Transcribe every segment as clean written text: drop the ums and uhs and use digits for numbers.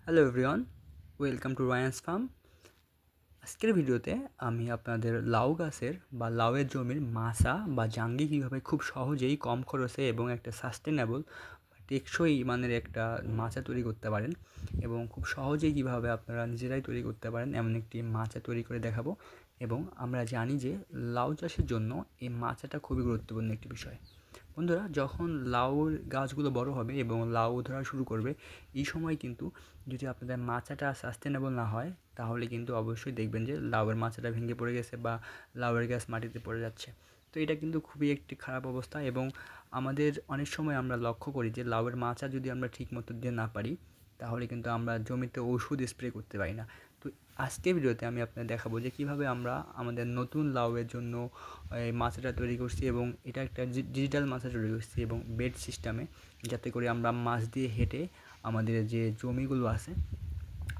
Hello everyone, welcome to Ryans farm. আজকের ভিডিওতে আমি আপনাদের লাউ গাছের বা লাউয়ের জমির মাচা বা জাঙ্গি কীভাবে খুব সহজেই কম খরচে এবং একটা সাস্টেনেবল বা টেকসই মানের একটা মাচা তৈরি করতে পারেন এবং খুব সহজেই কীভাবে আপনারা নিজেরাই তৈরি করতে পারেন এমন একটি মাচা তৈরি করে দেখাবো। এবং আমরা জানি যে লাউ চাষের জন্য এই মাচাটা খুবই গুরুত্বপূর্ণ একটি বিষয়। বন্ধুরা, যখন লাউর গাছগুলো বড় হবে এবং লাউ ধরা শুরু করবে, এই সময় কিন্তু যদি আপনাদের মাচাটা সাস্টেনেবল না হয়, তাহলে কিন্তু অবশ্যই দেখবেন যে লাউয়ের মাচাটা ভেঙে পড়ে গেছে বা লাউয়ের গাছ মাটিতে পড়ে যাচ্ছে। তো এটা কিন্তু খুবই একটি খারাপ অবস্থা এবং আমাদের অনেক সময় আমরা লক্ষ্য করি যে লাউয়ের মাচা যদি আমরা ঠিক মতো দিতে না পারি, তাহলে কিন্তু আমরা জমিতে ওষুধ স্প্রে করতে পারি না। তো আজকের ভিডিওতে আমি আপনাদের দেখাবো যে কীভাবে আমরা আমাদের নতুন লাউয়ের জন্য এই মাচাটা তৈরি করছি এবং এটা একটা ডিজিটাল মাচা তৈরি করছি এবং বেড সিস্টেমে, যাতে করে আমরা মাছ দিয়ে হেঁটে আমাদের যে জমিগুলো আছে,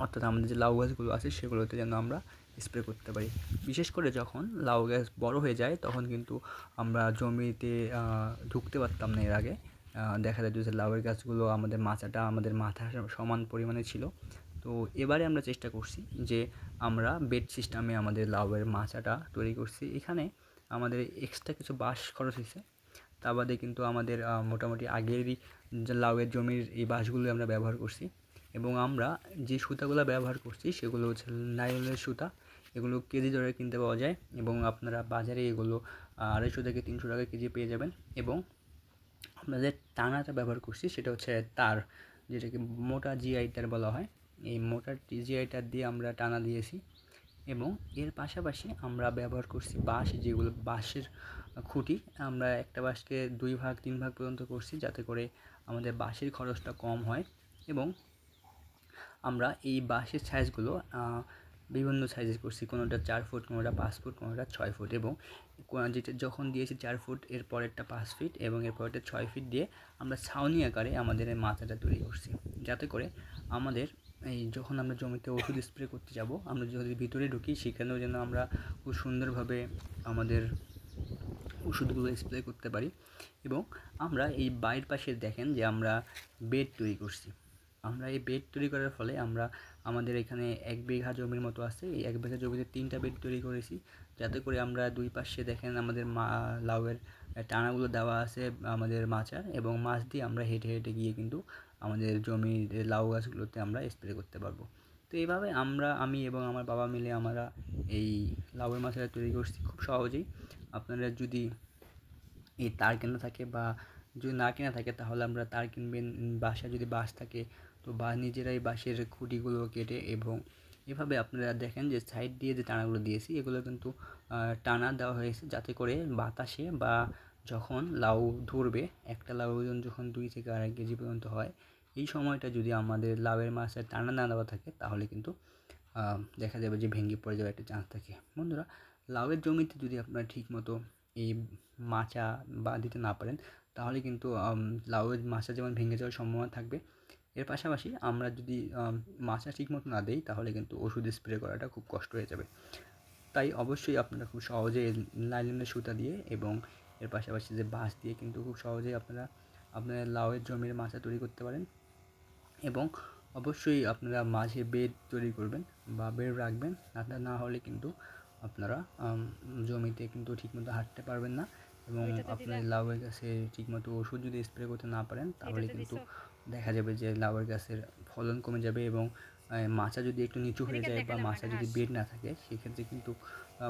অর্থাৎ আমাদের যে লাউ গাছগুলো আছে সেগুলোতে যেন আমরা স্প্রে করতে পারি। বিশেষ করে যখন লাউ গাছ বড় হয়ে যায় তখন কিন্তু আমরা জমিতে ঢুকতে পারতাম না এর আগে। দেখা যায় যে লাউয়ের গাছগুলো আমাদের মাচাটা আমাদের মাথার সমান পরিমাণে ছিল। তো এবারে আমরা চেষ্টা করছি যে আমরা বেড সিস্টেমে আমাদের লাউয়ের মাচাটা তৈরি করছি। এখানে আমাদের এক্সট্রা কিছু বাঁশ খরচ হয়েছে, তা বাদে কিন্তু আমাদের মোটামুটি আগেরই যে লাউয়ের জমির এই বাঁশগুলো আমরা ব্যবহার করছি। এবং আমরা যে সুতাগুলো ব্যবহার করছি সেগুলো হচ্ছে নাইলনের সুতা। এগুলো কেজি দরে কিনতে পাওয়া যায় এবং আপনারা বাজারে এগুলো 250 থেকে 300 টাকা কেজি পেয়ে যাবেন। এবং আমরা যে টানাটা ব্যবহার করছি সেটা হচ্ছে তার, যেটাকে মোটা জিআই তার বলা হয়। এই মোটা জিআই তার দিয়ে আমরা টানা দিয়েছি এবং এর পাশাপাশি আমরা ব্যবহার করছি বাঁশ, যেগুলো বাঁশের খুঁটি। আমরা একটা বাঁশকে 2 ভাগ 3 ভাগ পর্যন্ত করছি, যাতে করে আমাদের বাঁশের খরচটা কম হয়। এবং আমরা এই বাঁশের সাইজগুলো বিভিন্ন সাইজের করছি, কোনোটা 4 ফুট, কোনোটা 5 ফুট, কোনোটা 6 ফুট। এবং যেটা যখন দিয়েছি 4 ফুট, এর পরেরটা 5 ফিট এবং এর পরেরটা 6 ফিট দিয়ে আমরা ছাউনি আকারে আমাদের এই মাচাটা তৈরি করছি, যাতে করে আমাদের এই যখন আমরা জমিতে ওষুধ স্প্রে করতে যাব, আমরা যদি ভিতরে ঢুকি সেখানেও যেন আমরা খুব সুন্দরভাবে আমাদের ওষুধগুলো স্প্রে করতে পারি। এবং আমরা এই বাইরের পাশে দেখেন যে আমরা বেড তৈরি করছি। আমরা এই বেড তৈরি করার ফলে আমরা আমাদের এখানে 1 বিঘা জমির মতো আছে, এই 1 বিঘা জমিতে 3টা বেড তৈরি করেছি, যাতে করে আমরা দুই পাশে দেখেন আমাদের লাউয়ের টানাগুলো দেওয়া আছে আমাদের মাচার, এবং মাছ দিয়ে আমরা হেঁটে হেঁটে গিয়ে কিন্তু আমাদের জমির লাউ গাছগুলোতে আমরা স্প্রে করতে পারবো। তো এইভাবে আমি এবং আমার বাবা মিলে আমরা এই লাউয়ের মাচাটা তৈরি করছি খুব সহজেই। আপনারা যদি এই তার কেনা থাকে বা যদি না কেনা থাকে, তাহলে আমরা তার কিনবেন। বাসায় যদি বাঁশ থাকে তো নিজেরাই বাঁশের খুঁটিগুলো কেটে, এবং এভাবে আপনারা দেখেন যে সাইড দিয়ে যে টানাগুলো দিয়েছি এগুলো কিন্তু টানা দেওয়া হয়েছে, যাতে করে বাতাসে বা যখন লাউ ধরবে, একটা লাউ ওজন যখন 2 থেকে 2.5 কেজি পর্যন্ত হয়, এই সময়টা যদি আমাদের লাউয়ের মাছের টানা না দেওয়া থাকে, তাহলে কিন্তু দেখা যাবে যে ভেঙে পড়ে যাওয়ার একটা চান্স থাকে। বন্ধুরা, লাউয়ের জমিতে যদি আপনারা ঠিক মতো এই মাচা বা দিতে না পারেন, তাহলে কিন্তু লাউয়ের মাচা যেমন ভেঙে যাওয়ার সম্ভাবনা থাকবে। এর পাশাপাশি আমরা যদি মাচা ঠিক মতো না দিই, তাহলে কিন্তু ওষুধ স্প্রে করাটা খুব কষ্ট হয়ে যাবে। তাই অবশ্যই আপনারা খুব সহজে নাইলনের সুতা দিয়ে এবং এর পাশাপাশি যে বাঁশ দিয়ে কিন্তু খুব সহজেই আপনারা আপনাদের লাউয়ের জমির মাচা তৈরি করতে পারেন। এবং অবশ্যই আপনারা মাঝে বেড তৈরি করবেন বা বেড রাখবেন, না হলে কিন্তু আপনারা জমিতে কিন্তু ঠিকমতো হাঁটতে পারবেন না। এবং আপনার লাউয়ের গাছে ঠিকমতো ওষুধ যদি স্প্রে করতে না পারেন, তাহলে কিন্তু দেখা যাবে যে লাউয়ের গাছের ফলন কমে যাবে। এবং মাচা যদি একটু নিচু হয়ে যায় বা মাচা যদি বেড না থাকে, সেক্ষেত্রে কিন্তু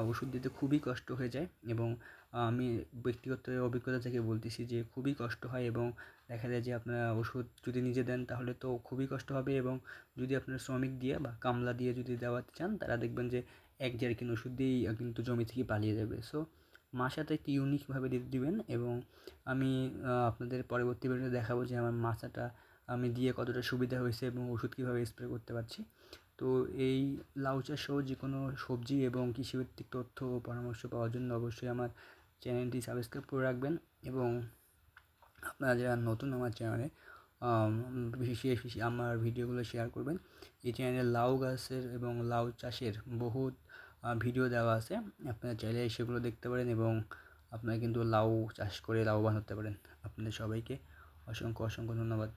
ওষুধ দিতে খুবই কষ্ট হয়ে যায়। এবং আমি ব্যক্তিগত অভিজ্ঞতা থেকে বলতেছি যে খুবই কষ্ট হয়। এবং দেখা যায় যে আপনারা ওষুধ যদি নিজে দেন তাহলে তো খুবই কষ্ট হবে, এবং যদি আপনারা শ্রমিক দিয়ে বা কামলা দিয়ে যদি দেওয়াতে চান, তারা দেখবেন যে 1 জারকিন ওষুধ দিয়েই কিন্তু জমি থেকে পালিয়ে যাবে। সো মাচাটা একটু ইউনিকভাবে দিবেন। এবং আমি আপনাদের পরবর্তী ভিডিওতে দেখাবো যে আমার মাচাটা আমি দিয়ে কতটা সুবিধা হয়েছে এবং ওষুধ কীভাবে স্প্রে করতে পারছি। তো এই লাউ চাষ সহ যে কোনো সবজি এবং কৃষিভিত্তিক তথ্য ও পরামর্শ পাওয়ার জন্য অবশ্যই আমার চ্যানেলটি সাবস্ক্রাইব করে রাখবেন। এবং আপনারা যারা নতুন আমার চ্যানেলে বেশি আমার ভিডিওগুলো শেয়ার করবেন। এই চ্যানেলে লাউ গাছের এবং লাউ চাষের বহুত ভিডিও দেওয়া আছে, আপনারা চাইলে সেগুলো দেখতে পারেন এবং আপনারা কিন্তু লাউ চাষ করে লাভবান হতে পারেন। আপনাদের সবাইকে অসংখ্য অসংখ্য ধন্যবাদ।